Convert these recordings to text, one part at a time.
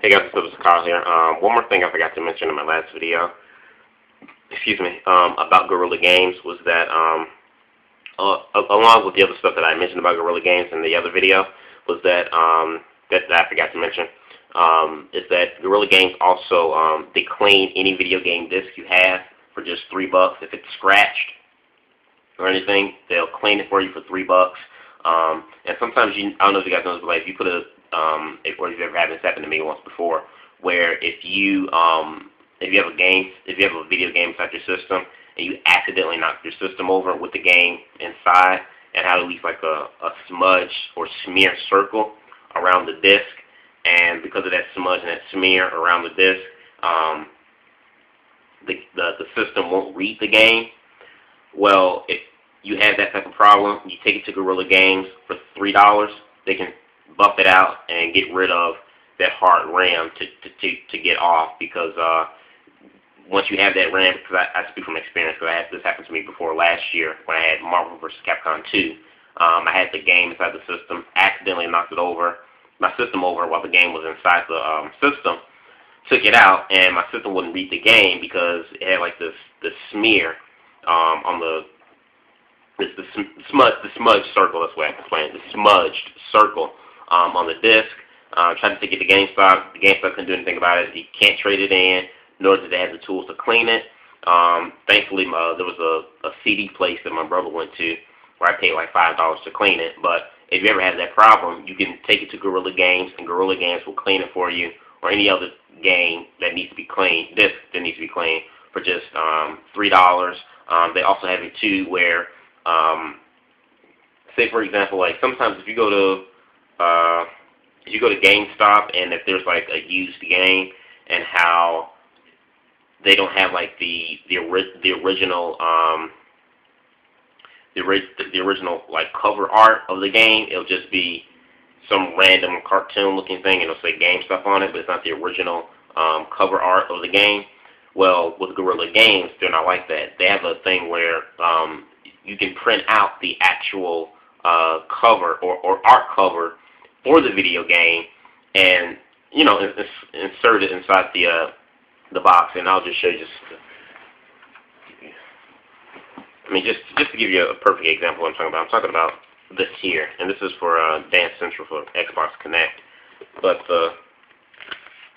Hey guys, this is Kyle here. One more thing I forgot to mention in my last video, about Gorilla Games was that, along with the other stuff that I mentioned about Gorilla Games in the other video, was that, that I forgot to mention, is that Gorilla Games also, they clean any video game disc you have for just $3. If it's scratched or anything, they'll clean it for you for $3. And sometimes I don't know if you guys know this, but if you put a or if you've ever had this happen to me once before, where if you have a video game inside your system and you accidentally knock your system over with the game inside and have at least like a smudge or smear circle around the disc, and because of that smudge and that smear around the disc, the system won't read the game. Well, if you have that type of problem, you take it to Gorilla Games for $3. They can buff it out and get rid of that hard RAM to get off, because once you have that RAM, because I speak from experience, because this happened to me before last year when I had Marvel vs. Capcom 2. I had the game inside the system, accidentally knocked my system over while the game was inside the system, took it out, and my system wouldn't read the game because it had like this smear on the smudged circle. That's what I explained. The smudged circle on the disc. Tried to take it to GameStop. The GameStop couldn't do anything about it. You can't trade it in, nor did they have the tools to clean it. Thankfully, there was a CD place that my brother went to where I paid like $5 to clean it. But if you ever have that problem, you can take it to Gorilla Games, and Gorilla Games will clean it for you, or any other game that needs to be cleaned, disc that needs to be cleaned, for just $3. They also have it too where, say for example, like sometimes if you go to GameStop and if there's like a used game and how they don't have like the original like cover art of the game, it'll just be some random cartoon looking thing and it'll say game stuff on it, but it's not the original cover art of the game. Well, with Gorilla Games, they're not like that. They have a thing where you can print out the actual cover or art cover for the video game, and insert it inside the box. And I'll just show you just to give you a perfect example of what I'm talking about. I'm talking about this here, and this is for Dance Central for Xbox Connect. But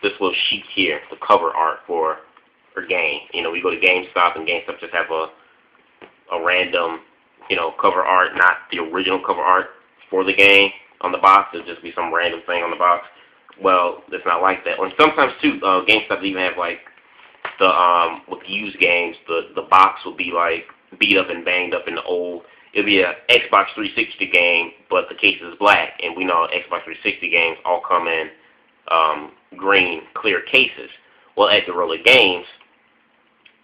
this little sheet here, the cover art for game. We go to GameStop, and GameStop just have a random cover art, not the original cover art for the game on the box. It'll just be some random thing on the box. Well, it's not like that. And sometimes too, GameStop even have like with used games, the box will be like beat up and banged up in the old. It'll be a Xbox 360 game, but the case is black, and we know Xbox 360 games all come in green, clear cases. Well, at Gorilla Games,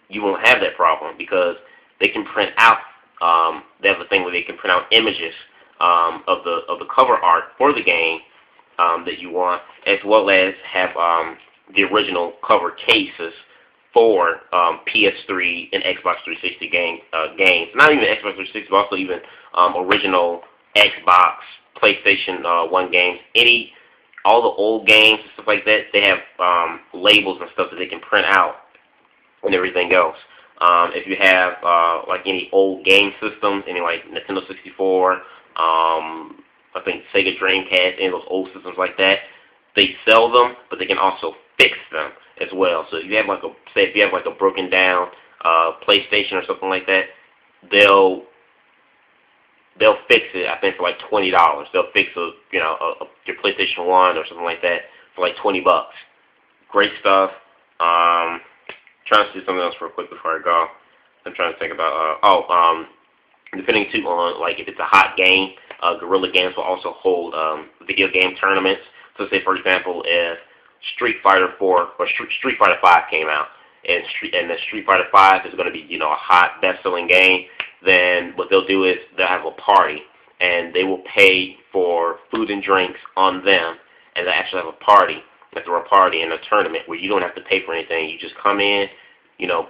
you won't have that problem because they can print out. They have a thing where they can print out images of the cover art for the game that you want, as well as have the original cover cases for PS3 and Xbox 360 games. Not even Xbox 360, but also even original Xbox, PlayStation 1 games. All the old games and stuff like that, they have labels and stuff that they can print out and everything else. If you have like any old game systems, any like Nintendo 64, I think Sega Dreamcast, any of those old systems like that, they sell them, but they can also fix them as well. So if you have like a broken down PlayStation or something like that, they'll fix it. I think for like $20. They'll fix your PlayStation 1 or something like that for like $20. Great stuff. Trying to see something else real quick before I go. I'm trying to think about depending too on like if it's a hot game, Gorilla Games will also hold video game tournaments. So say for example, if Street Fighter 4 or Street Fighter 5 came out, and the Street Fighter 5 is going to be a hot best-selling game, then what they'll do is they'll have a party, and they will pay for food and drinks on them, and they'll actually have a party. Like a party in a tournament where you don't have to pay for anything. You just come in,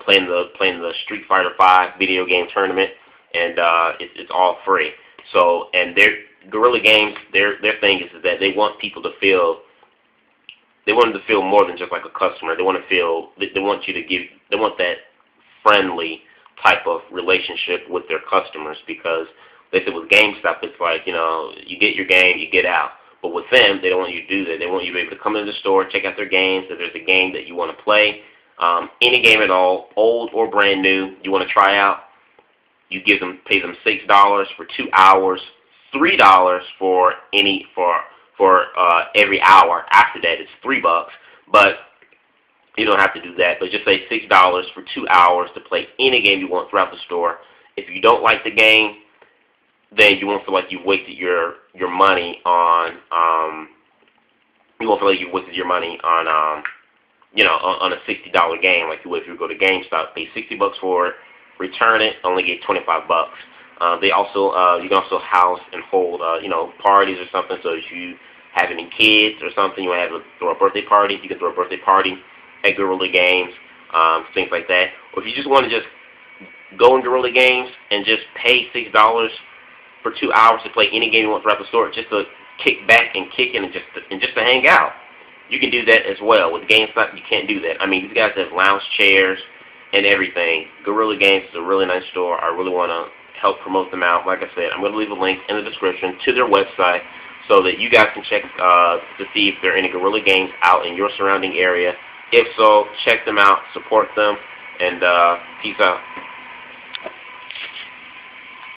playing the Street Fighter 5 video game tournament, and it's all free. So, and their Gorilla Games, their thing is that they want people to feel they want to feel more than just like a customer. They want to feel, they want you to give, they want that friendly type of relationship with their customers, because they said with GameStop, it's like, you know, you get your game, you get out. But with them, they don't want you to do that. They want you to be able to come into the store, check out their games. If there's a game that you want to play, any game at all, old or brand new, you want to try out, you pay them $6 for 2 hours, $3 for every hour. After that, it's $3. But you don't have to do that. But just say $6 for 2 hours to play any game you want throughout the store. If you don't like the game, then you won't feel like you've wasted your money on you won't feel like you've wasted your money on you know, on a $60 game like you would if you go to GameStop, pay $60 for it, return it, only get $25. They also you can also house and hold you know, parties or something. So if you have any kids or something, you want to throw a birthday party, you can throw a birthday party at Gorilla Games, things like that. Or if you just want to just go in Gorilla Games and just pay $6 for 2 hours to play any game you want throughout the store, just to kick back and kick in and just to hang out, you can do that as well. With GameStop, you can't do that. I mean, these guys have lounge chairs and everything. Gorilla Games is a really nice store. I really want to help promote them out. Like I said, I'm going to leave a link in the description to their website so that you guys can check to see if there are any Gorilla Games out in your surrounding area. If so, check them out, support them, and peace out.